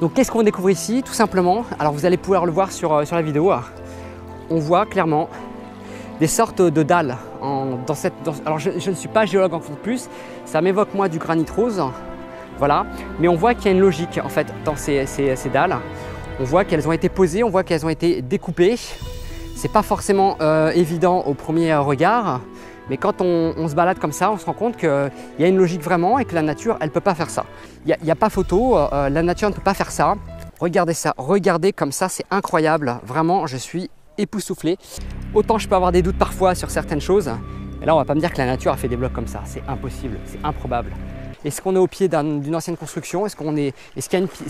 Donc qu'est-ce qu'on découvre ici? Tout simplement, alors vous allez pouvoir le voir sur la vidéo, on voit clairement des sortes de dalles. Alors je ne suis pas géologue en plus, ça m'évoque moi du granit rose, voilà. Mais on voit qu'il y a une logique en fait dans ces dalles. On voit qu'elles ont été posées, on voit qu'elles ont été découpées. C'est pas forcément évident au premier regard, mais quand on se balade comme ça, on se rend compte qu'il y a une logique vraiment et que la nature, elle ne peut pas faire ça. Il n'y a pas photo, la nature ne peut pas faire ça. Regardez ça, regardez comme ça, c'est incroyable. Vraiment, je suis époustouflé. Autant je peux avoir des doutes parfois sur certaines choses, mais là, on ne va pas me dire que la nature a fait des blocs comme ça. C'est impossible, c'est improbable. Est-ce qu'on est au pied d'une ancienne construction? Est-ce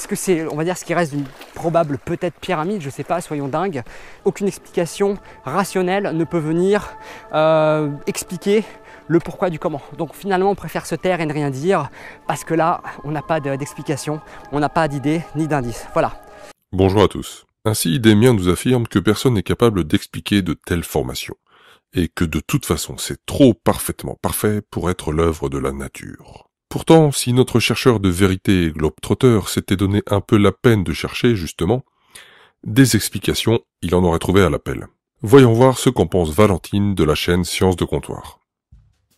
que c'est, on va dire, ce qui reste d'une probable peut-être pyramide? Je ne sais pas, soyons dingues. Aucune explication rationnelle ne peut venir expliquer le pourquoi du comment. Donc finalement, on préfère se taire et ne rien dire parce que là, on n'a pas d'explication, on n'a pas d'idée ni d'indice. Voilà. Bonjour à tous. Ainsi, Damien nous affirme que personne n'est capable d'expliquer de telles formations et que de toute façon, c'est trop parfaitement parfait pour être l'œuvre de la nature. Pourtant, si notre chercheur de vérité globe-trotteur s'était donné un peu la peine de chercher, justement, des explications, il en aurait trouvé à l'appel. Voyons voir ce qu'en pense Valentine de la chaîne Sciences de Comptoir.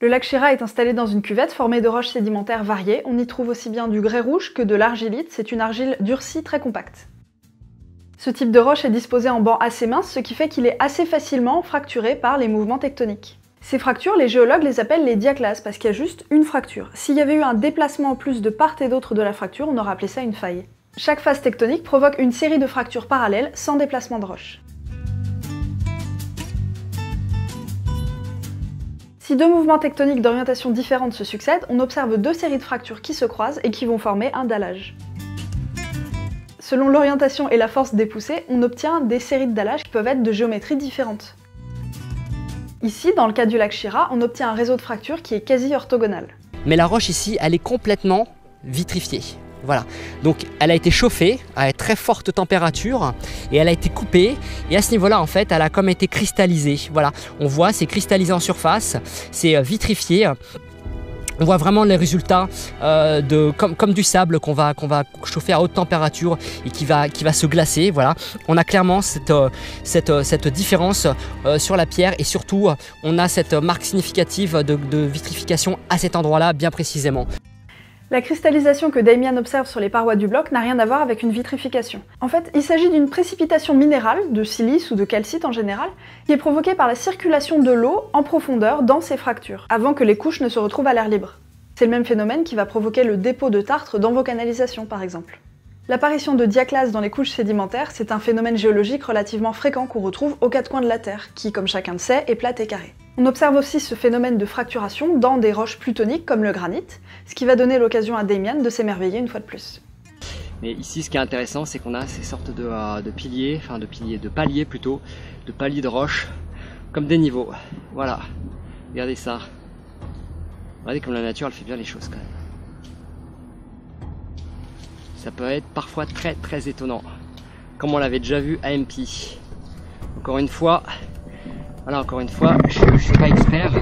Le lac Chira est installé dans une cuvette formée de roches sédimentaires variées. On y trouve aussi bien du grès rouge que de l'argilite. C'est une argile durcie très compacte. Ce type de roche est disposé en bancs assez minces, ce qui fait qu'il est assez facilement fracturé par les mouvements tectoniques. Ces fractures, les géologues les appellent les diaclases parce qu'il y a juste une fracture. S'il y avait eu un déplacement en plus de part et d'autre de la fracture, on aurait appelé ça une faille. Chaque phase tectonique provoque une série de fractures parallèles sans déplacement de roche. Si deux mouvements tectoniques d'orientation différente se succèdent, on observe deux séries de fractures qui se croisent et qui vont former un dallage. Selon l'orientation et la force des poussées, on obtient des séries de dallages qui peuvent être de géométrie différente. Ici, dans le cas du lac Chira, on obtient un réseau de fractures qui est quasi orthogonal. Mais la roche ici, elle est complètement vitrifiée. Voilà, donc elle a été chauffée à très forte température et elle a été coupée et à ce niveau-là en fait elle a comme été cristallisée. Voilà, on voit c'est cristallisé en surface, c'est vitrifié. On voit vraiment les résultats comme du sable qu'on va chauffer à haute température et qui va se glacer. Voilà. On a clairement cette différence sur la pierre et surtout on a cette marque significative de vitrification à cet endroit-là bien précisément. La cristallisation que Damien observe sur les parois du bloc n'a rien à voir avec une vitrification. En fait, il s'agit d'une précipitation minérale, de silice ou de calcite en général, qui est provoquée par la circulation de l'eau en profondeur dans ces fractures, avant que les couches ne se retrouvent à l'air libre. C'est le même phénomène qui va provoquer le dépôt de tartre dans vos canalisations par exemple. L'apparition de diaclases dans les couches sédimentaires, c'est un phénomène géologique relativement fréquent qu'on retrouve aux quatre coins de la Terre, qui, comme chacun le sait, est plate et carrée. On observe aussi ce phénomène de fracturation dans des roches plutoniques comme le granit, ce qui va donner l'occasion à Damien de s'émerveiller une fois de plus. Mais ici, ce qui est intéressant, c'est qu'on a ces sortes de piliers, enfin de paliers plutôt, de paliers de roches, comme des niveaux. Voilà, regardez ça. Regardez comme la nature, elle fait bien les choses quand même. Ça peut être parfois très très étonnant, comme on l'avait déjà vu à MP. Encore une fois, voilà, je ne suis pas expert,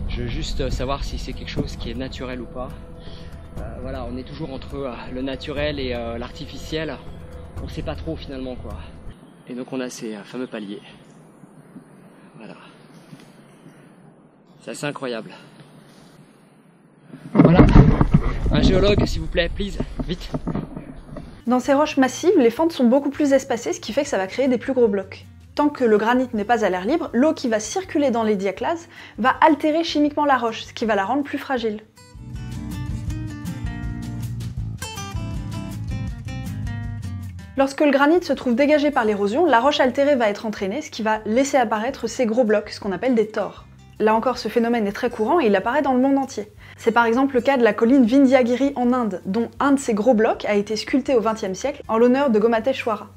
je veux juste savoir si c'est quelque chose qui est naturel ou pas. Voilà, on est toujours entre le naturel et l'artificiel, on ne sait pas trop finalement quoi. Et donc on a ces fameux paliers. Voilà. C'est assez incroyable. Voilà, un géologue s'il vous plaît, please, vite. Dans ces roches massives, les fentes sont beaucoup plus espacées, ce qui fait que ça va créer des plus gros blocs. Tant que le granit n'est pas à l'air libre, l'eau qui va circuler dans les diaclases va altérer chimiquement la roche, ce qui va la rendre plus fragile. Lorsque le granit se trouve dégagé par l'érosion, la roche altérée va être entraînée, ce qui va laisser apparaître ces gros blocs, ce qu'on appelle des tores. Là encore, ce phénomène est très courant et il apparaît dans le monde entier. C'est par exemple le cas de la colline Vindhyagiri en Inde, dont un de ces gros blocs a été sculpté au XXe siècle en l'honneur de Gomateshwara.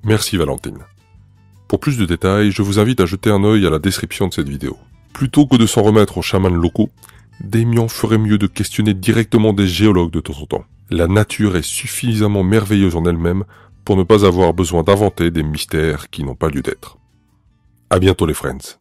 Merci Valentine. Pour plus de détails, je vous invite à jeter un œil à la description de cette vidéo. Plutôt que de s'en remettre aux chamans locaux, Damien ferait mieux de questionner directement des géologues de temps en temps. La nature est suffisamment merveilleuse en elle-même pour ne pas avoir besoin d'inventer des mystères qui n'ont pas lieu d'être. À bientôt les friends.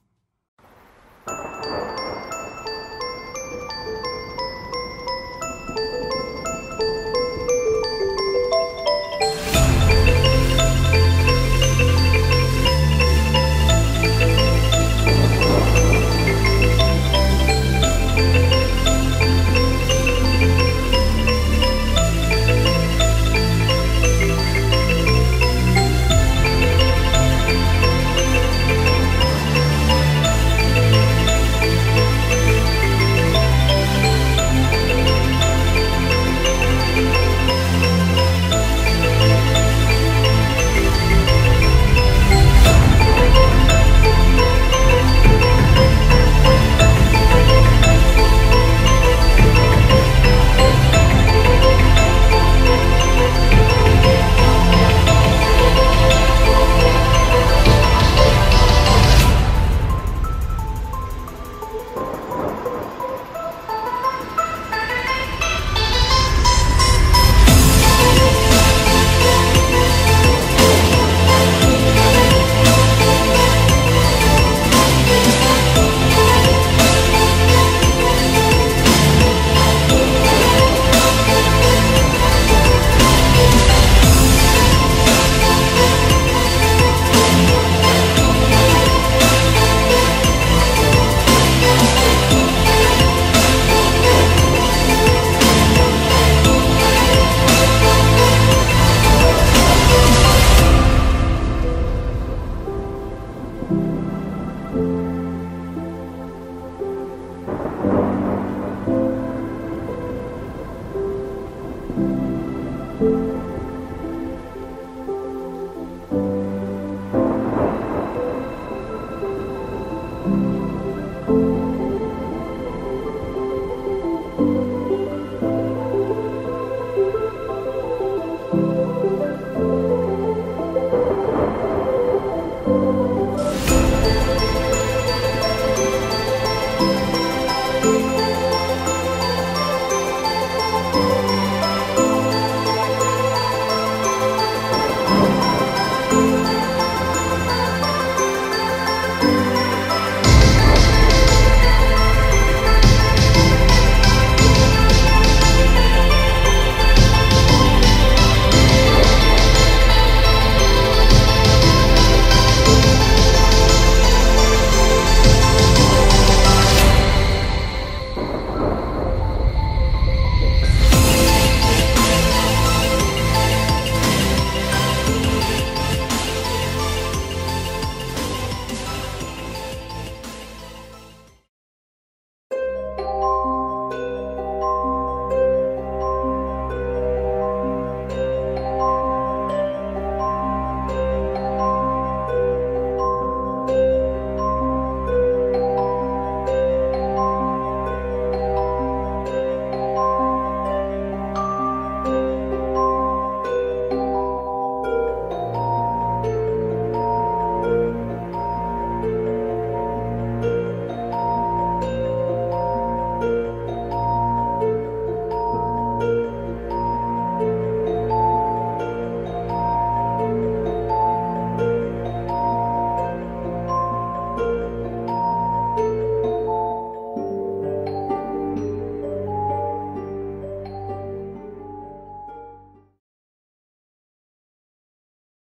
Ciao.